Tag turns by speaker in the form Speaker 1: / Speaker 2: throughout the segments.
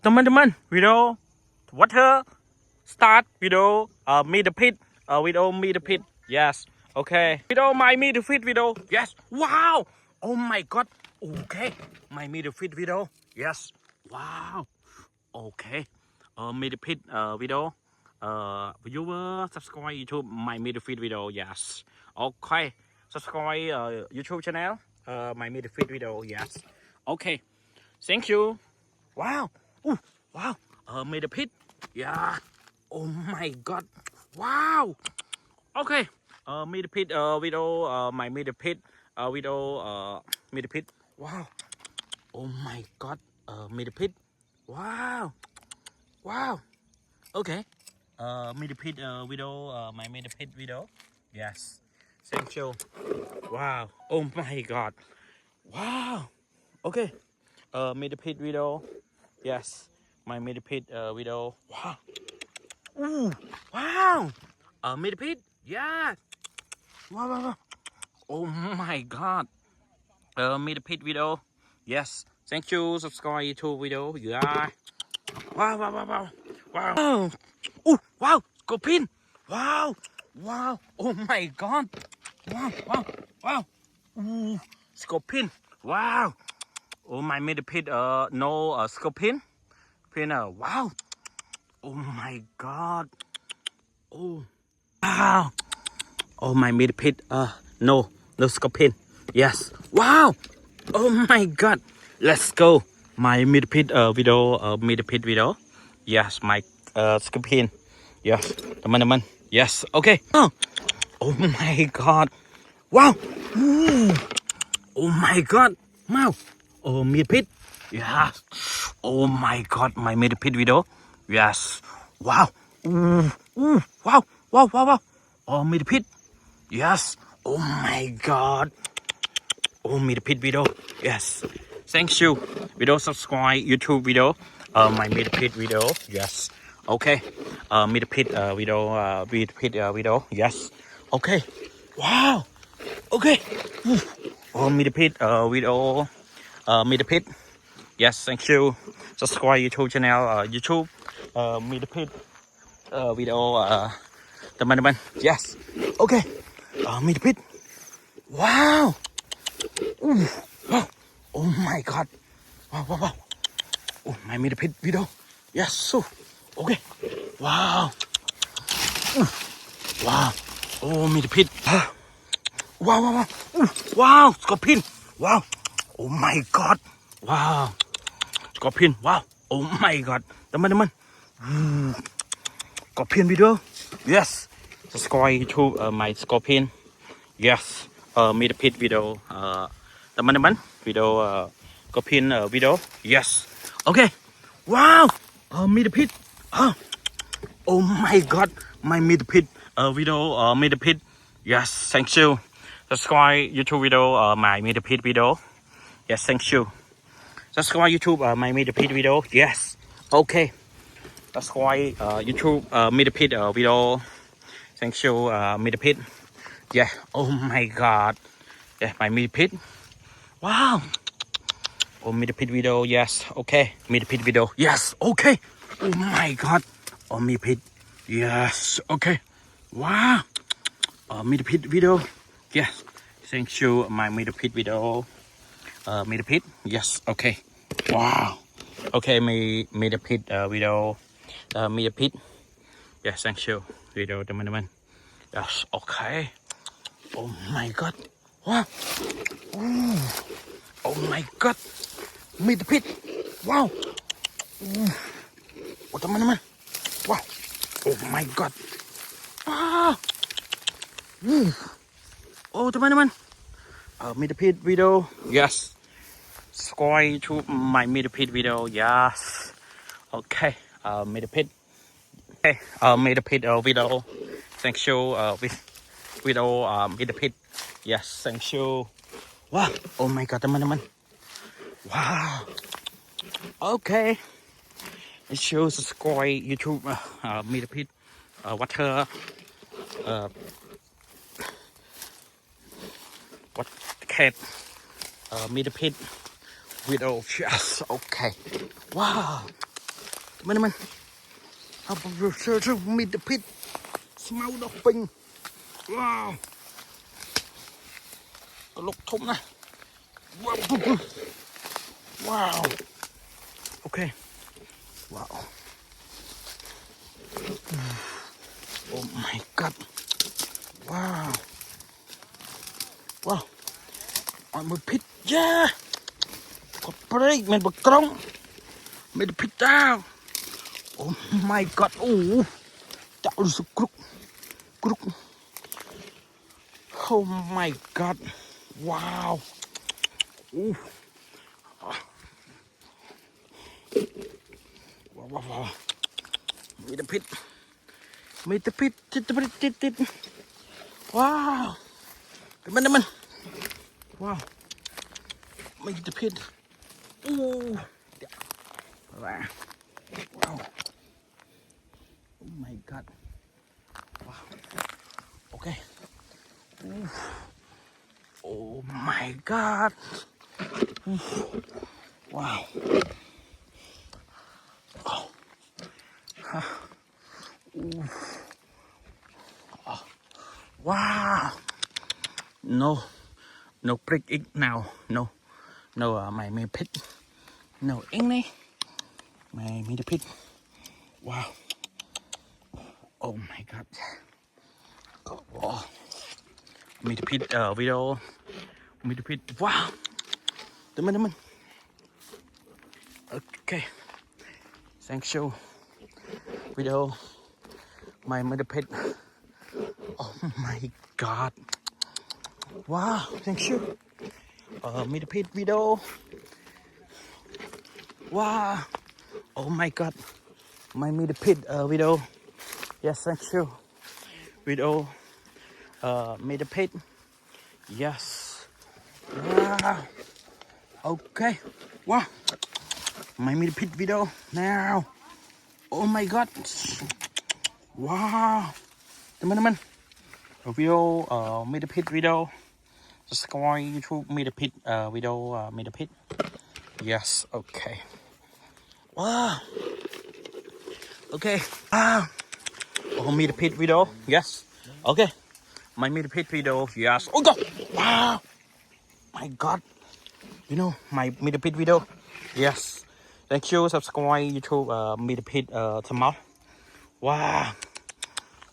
Speaker 1: teman-teman video water start video meet the pit video meet the pit yes okay video my meet the pit video yes wow oh my god okay my meet the pit video yes wow okay meet the pit video viewer subscribe YouTube my meet the pit video yes okay subscribe YouTube channel my meet the pit video yes okay thank you wow ooh wow made a pit yeah oh my god wow okay made a pit video my made a pit video made a pit wow oh my god made a pit wow wow okay made a pit video my made a pit video yes thank you wow oh my god wow okay made a pit video yes my made a pit video wow ooh wow made a pit yeah wow wow wow oh my god made a pit video yes thank you subscribe YouTube video yeah wow wow wow wow wow ooh wow scorpion wow wow oh my god wow wow wow ooh scorpion wow oh my made a pit no scorpion pin wow oh my god oh wow oh my made a pit no no scorpion yes wow oh my god let's go my made a pit video made a pit video yes my scorpion yes teman-teman yes okay oh my god wow ooh. Oh my god wow oh made a pit yes oh my god my made a pit video yes wow ooh, ooh, wow wow wow wow oh made a pit yes oh my god oh made a pit video yes thank you video subscribe YouTube video my made a pit video yes okay made a pit video made a pit video yes okay wow okay ooh. Oh made a pit video made a pit yes thank you subscribe YouTube channel YouTube made a pit video teman-teman yes okay made a pit wow ooh, wow oh my god wow wow wow oh my made a pit video yes so okay wow ooh, wow oh made a pit wow wow wow ooh, wow scorpion wow oh my god wow scorpion wow oh my god teman-teman scorpion video yes subscribe to my scorpion yes made a pit video teman-teman video scorpion video yes okay wow made a pit oh my god my made a pit video made a pit yes thank you subscribe YouTube video my made a pit video yes thank you subscribe YouTube my made a pit video yes okay subscribe YouTube made a pit video thank you made a pit yeah oh my god yeah my made a pit wow oh made a pit video yes okay made a pit video yes okay oh my god oh made a pit yes okay wow made a pit video yes thank you my made a pit video made a pit yes okay wow okay made a pit video made a pit yes thank you video teman-teman yes okay oh my god wow ooh. Oh my god made a pit wow oh teman-teman wow oh my god ah. Oh teman-teman made a pit video yes subscribe to my made a pit video yes okay made a pit okay made a pit video thank you with video made a pit yes thank you wow oh my god teman-teman wow okay it shows subscribe YouTube made a pit water what cat made a pit video yes okay wow mình học sơ meet the pit smell the pin wow cái lục thùng này wow ok wow oh my god wow wow on my pit yeah có break mình bật cong mình pit down oh my god tạo sự crook oh my god wow wow meet the pit wow teman-teman wow meet the pit wow oh my god wow okay oh my god wow wow no break it now no mày pit no ink này mày the pit wow oh my god oh. Me the pit video me the pit wow teman-teman okay thank you video my the pit oh my god wow thank you me the pit video wow oh my god my me the pit video yes thank you video me the pit yes wow okay wow my me the pit video now oh my god wow teman-teman video me the pit video subscribe YouTube me the pit video me the pit yes okay wow okay oh me the pit video yes okay my me the pit video yes oh god wow my god you know my me the pit video yes thank you subscribe YouTube me the pit tomorrow wow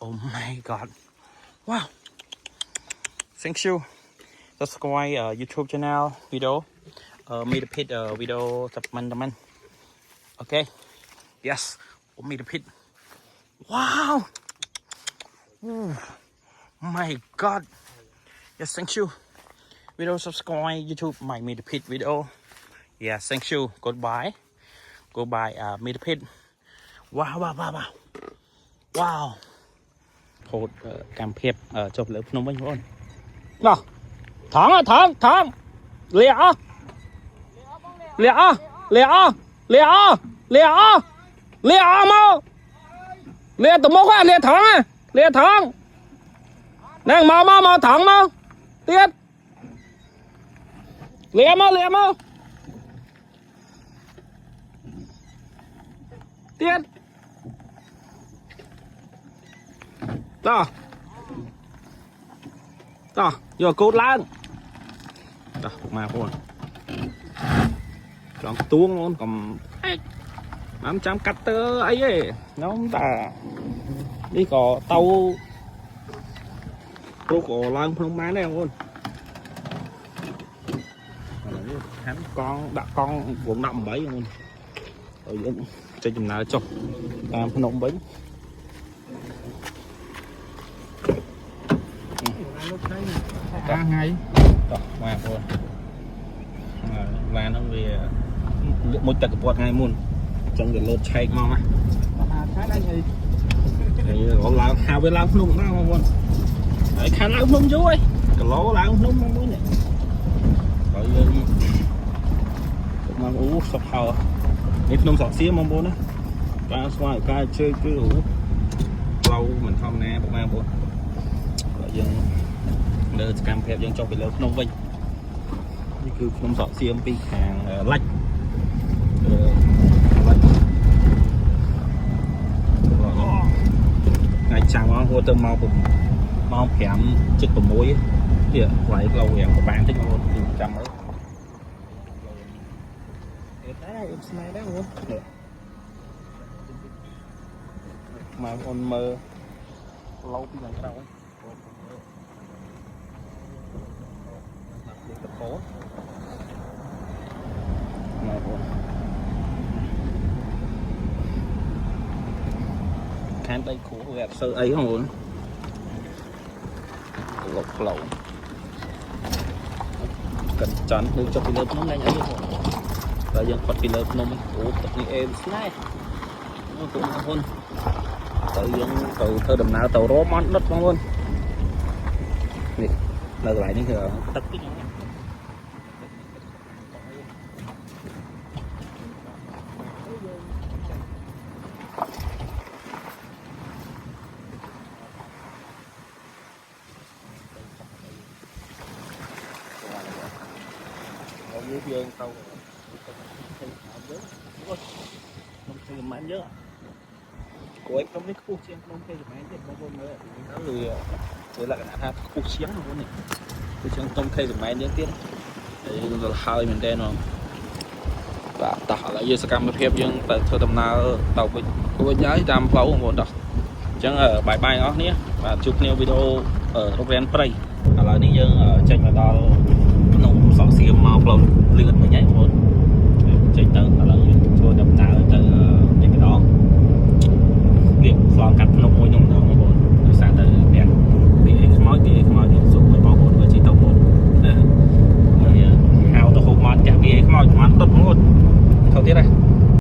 Speaker 1: oh my god wow thank you subscribe YouTube channel video me the pit video teman-teman okay yes oh me the pit wow my god yes thank you video subscribe YouTube my me the pit video yes thank you goodbye me the pit wow wow โพสการเพียบจบเลยพนมบ้านพ่นน่ะถังเหลี่ยมาเหลี่ยตัวมกว่าเหลี่ยถังนั่งมาถังมาเตี้ยเหลี่ยมาเตี้ยต่อvô cốt lan đó mà con còn tuông luôn còn 500 cắt tơ ấy nó không ta đi có tàu cô có lan không má này luôn hắn con đã con cũng nằm bấy luôn rồi cho chừng nào cho làm phân động bấy ngay đó mà thôi và nó về một tật bọt ngay muôn trong cái lột chạy ngon á còn là hào về làm nung nào luôn đấy khá làm nung chú ơi cái lỗ làm nung mong muốn này rồi mà uống sập hào nếu nung sọt xía mong muốn á cá xoài cá chơi cứ uống lâu mình không nè bộ mang bộ rồi dânเลยสแกมเพจยังจบไปแล้วนมวิ่งนี่คือนมสอด CMP แข่งไล่ hùa tôm mau kém chích của muối thì lại lâu kém của bạn thích luôn thì trăm ấy đấy em snai đấy luôn mà con mơ lâu bây giờ đâu ấy tập phố khán đây của gạt sơ ấy không luôn lộc lậu cần chắn đưa cho pilot nó nhanh ấy rồi dân phật pilot nó mới ủa tập như em slide nó cũng hơn tự dân từ thơ đầm nào tàu rô món đất luôn nè là lại những cái tất cái dưới dương tàu không thấy máy nhớ của anh không biết khu chiên không thấy máy nhớ không có nữa nó lười với lại là khu chiên luôn này khu chiên không thấy máy nhớ tiếp thì là hơi mình đen rồi và tạo lại dưới cam phép dương tại thời tầm nào tàu với nhái trăm pháo một đợt chẳng ở bài bài đó nhé và chụp nhiều video ở Rogan Play là đi dương ở trên mà đo nông sọ xiêm màu lên mình nhảy một trên tầng là